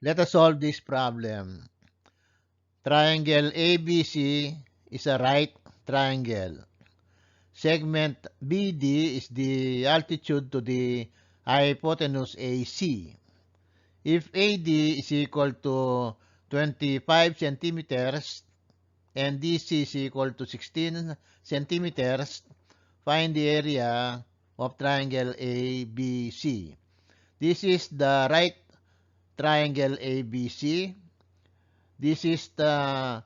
Let us solve this problem. Triangle ABC is a right triangle. Segment BD is the altitude to the hypotenuse AC. If AD is equal to 25 centimeters and DC is equal to 16 centimeters, find the area of triangle ABC. This is the right triangle ABC. This is the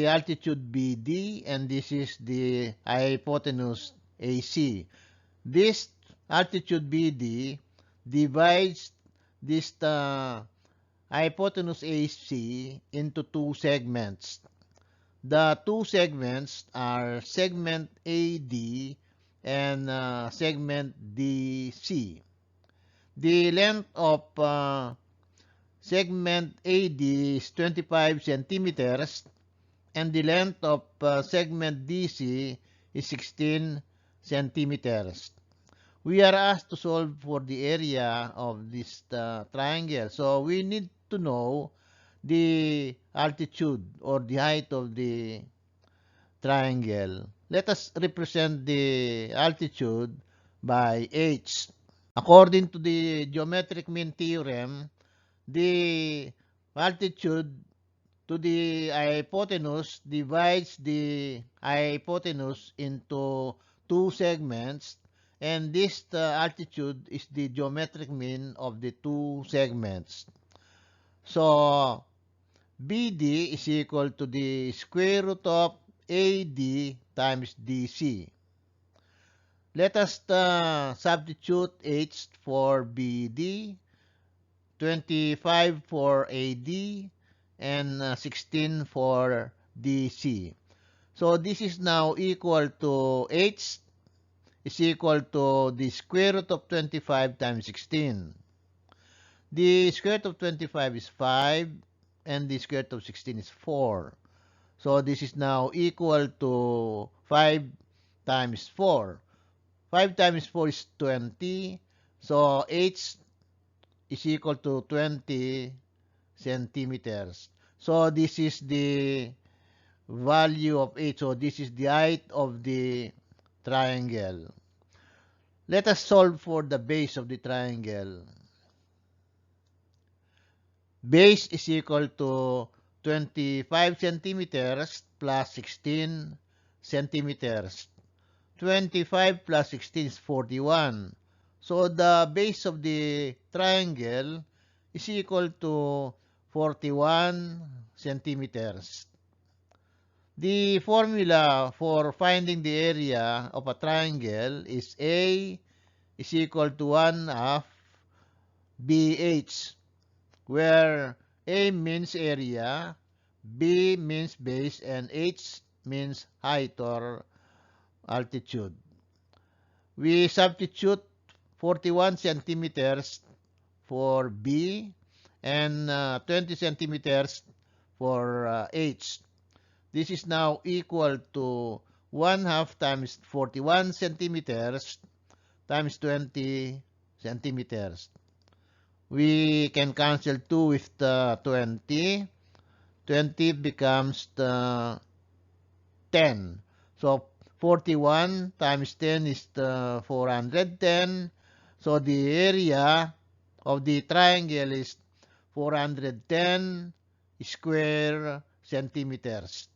altitude BD, and this is the hypotenuse AC. This altitude BD divides this hypotenuse AC into two segments. The two segments are segment AD and segment DC. The length of segment AD is 25 centimeters and the length of segment DC is 16 centimeters. We are asked to solve for the area of this triangle. So we need to know the altitude or the height of the triangle. Let us represent the altitude by h. According to the geometric mean theorem, the altitude to the hypotenuse divides the hypotenuse into two segments, and this altitude is the geometric mean of the two segments. So, BD is equal to the square root of AD times DC. Let us substitute H for BD, 25 for AD, and 16 for DC. So this is now equal to H is equal to the square root of 25 times 16. The square root of 25 is 5 and the square root of 16 is 4. So this is now equal to 5 times 4. 5 times 4 is 20. So H is equal to 20 centimeters. So this is the value of H. So this is the height of the triangle. Let us solve for the base of the triangle. Base is equal to 25 centimeters plus 16 centimeters. 25 plus 16 is 41. So the base of the triangle is equal to 41 centimeters. The formula for finding the area of a triangle is A is equal to 1 half BH, where A means area, B means base, and H means height or altitude. We substitute 41 centimeters for B and 20 centimeters for H. This is now equal to 1 half times 41 centimeters times 20 centimeters. We can cancel 2 with the 20. 20 becomes 10. So 41 times 10 is 410. So the area of the triangle is 410 square centimeters.